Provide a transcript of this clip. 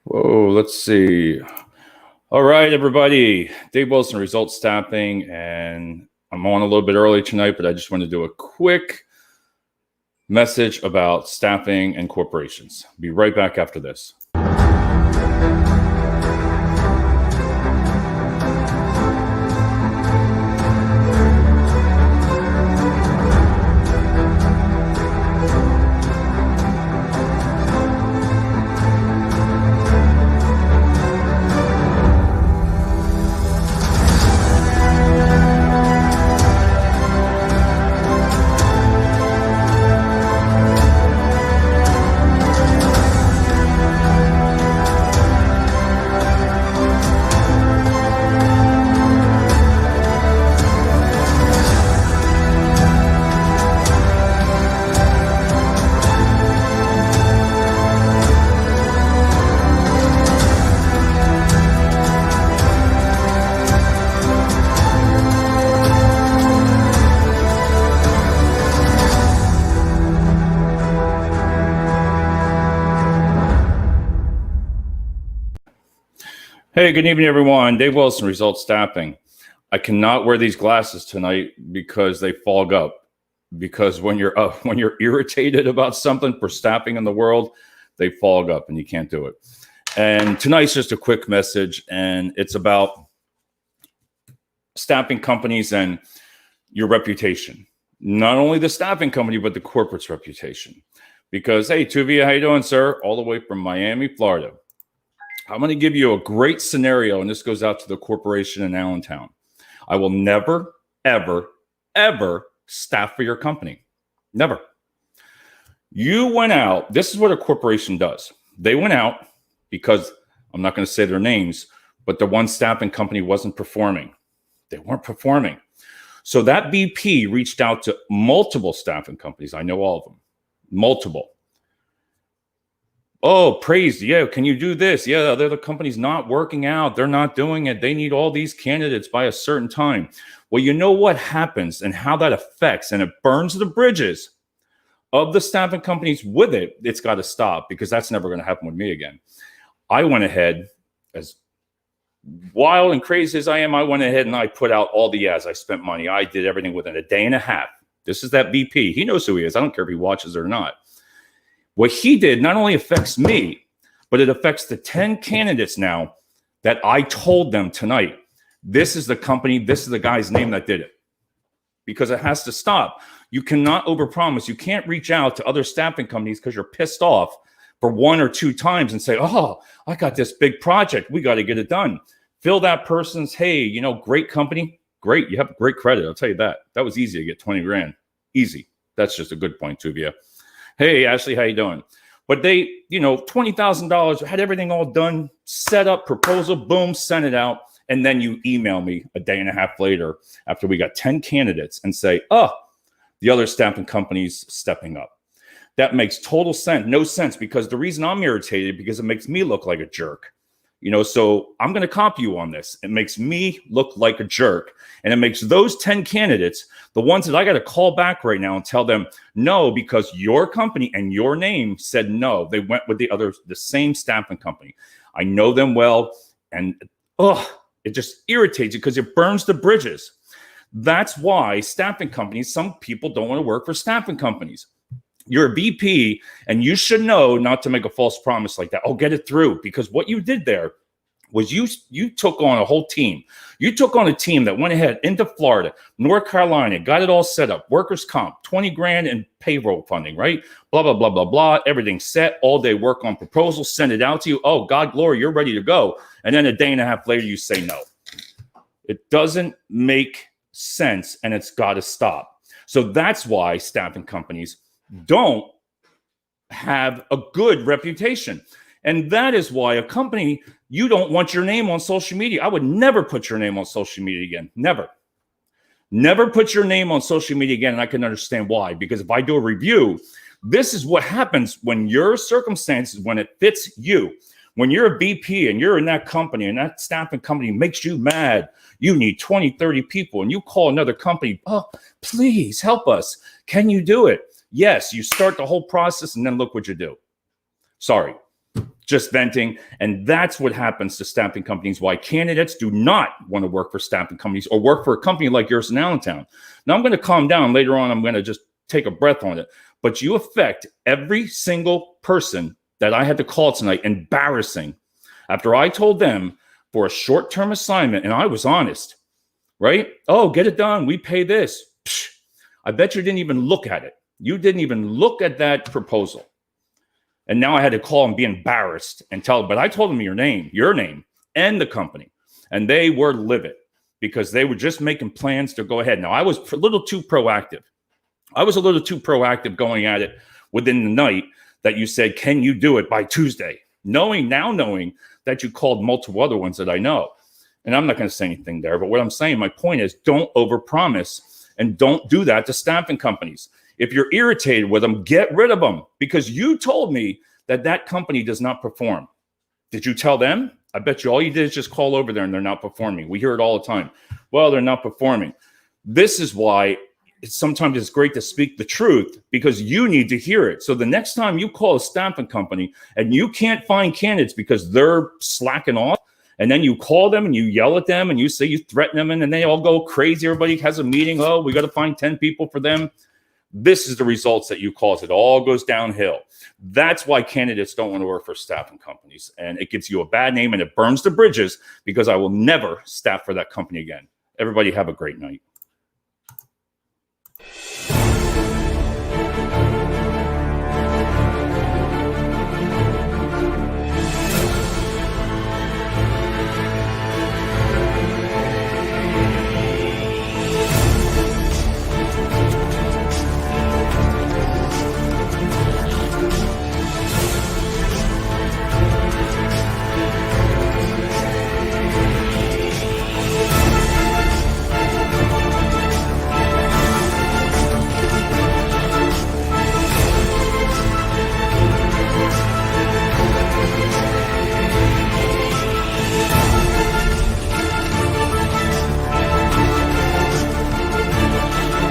Whoa, let's see. All right, everybody. Dave Wilson, Results Staffing, and I'm on a little bit early tonight, but I just want to do a quick message about staffing and corporations. Be right back after this. Hey, good evening, everyone. Dave Wilson, Results Staffing. I cannot wear these glasses tonight because they fog up. Because when you're irritated about something for staffing in the world, they fog up and you can't do it. And tonight's just a quick message, and it's about staffing companies and your reputation. Not only the staffing company, but the corporate's reputation. Because, hey, Tuvia, how you doing, sir? All the way from Miami, Florida. I'm going to give you a great scenario, and this goes out to the corporation in Allentown. I will never, ever, ever staff for your company. Never. You went out. This is what a corporation does. They went out because, I'm not going to say their names, but the one staffing company wasn't performing. They weren't performing. So that VP reached out to multiple staffing companies. I know all of them. Multiple. Oh, praise. Yeah. Can you do this? Yeah. The other company's not working out. They're not doing it. They need all these candidates by a certain time. Well, you know what happens and how that affects, and it burns the bridges of the staffing companies with it. It's got to stop, because that's never going to happen with me again. I went ahead, as wild and crazy as I am, I went ahead and I put out all the ads. I spent money. I did everything within a day and a half. This is that VP. He knows who he is. I don't care if he watches it or not. What he did not only affects me, but it affects the 10 candidates now that I told them tonight. This is the company, this is the guy's name that did it. Because it has to stop. You cannot overpromise. You can't reach out to other staffing companies because you're pissed off for one or two times and say, oh, I got this big project. We got to get it done. Fill that person's, hey, great company. Great. You have great credit. I'll tell you that. That was easy to get 20 grand. Easy. That's just a good point, Tuvia. Hey, Ashley, how you doing? But they, $20,000, had everything all done, set up, proposal, boom, sent it out. And then you email me a day and a half later after we got 10 candidates and say, oh, the other staffing company's stepping up. That makes total sense. No sense, because the reason I'm irritated, because it makes me look like a jerk. So I'm going to copy you on this. It makes me look like a jerk. And it makes those 10 candidates, the ones that I got to call back right now and tell them no, because your company and your name said no. They went with the same staffing company. I know them well. And it just irritates you because it burns the bridges. That's why staffing companies, some people don't want to work for staffing companies. You're a VP, and you should know not to make a false promise like that. Oh, get it through. Because what you did there was you took on a whole team. You took on a team that went ahead into Florida, North Carolina, got it all set up, workers' comp, 20 grand in payroll funding, right? Blah, blah, blah, blah, blah. Everything set, all day work on proposals, send it out to you. Oh, God, glory, you're ready to go. And then a day and a half later, you say no. It doesn't make sense, and it's got to stop. So that's why staffing companies don't have a good reputation. And that is why a company, you don't want your name on social media. I would never put your name on social media again. Never. Never put your name on social media again. And I can understand why. Because if I do a review, this is what happens when your circumstances, when it fits you. When you're a VP and you're in that company and that staffing company makes you mad, you need 20, 30 people, and you call another company, oh, please help us. Can you do it? Yes, you start the whole process, and then look what you do. Sorry. just venting. And that's what happens to staffing companies, why candidates do not want to work for staffing companies or work for a company like yours in Allentown. Now, I'm going to calm down later on. I'm going to just take a breath on it. But you affect every single person that I had to call tonight. Embarrassing. After I told them for a short-term assignment, and I was honest, right? Oh, get it done. We pay this. Psh, I bet you didn't even look at it. You didn't even look at that proposal. And now I had to call and be embarrassed and tell them, but I told them your name, and the company. And they were livid because they were just making plans to go ahead. Now, I was a little too proactive. Going at it within the night that you said, can you do it by Tuesday? Knowing that you called multiple other ones that I know. And I'm not going to say anything there, but what I'm saying, my point is, don't overpromise and don't do that to staffing companies. If you're irritated with them, get rid of them, because you told me that company does not perform. Did you tell them? I bet you all you did is just call over there and they're not performing. We hear it all the time. Well, they're not performing. This is why sometimes it's great to speak the truth, because you need to hear it. So the next time you call a staffing company and you can't find candidates because they're slacking off, and then you call them and you yell at them and you say you threaten them, and then they all go crazy. Everybody has a meeting. Oh, we got to find 10 people for them. This is the results that you cause. It all goes downhill. That's why candidates don't want to work for staffing companies. And it gives you a bad name and it burns the bridges, because I will never staff for that company again. Everybody have a great night.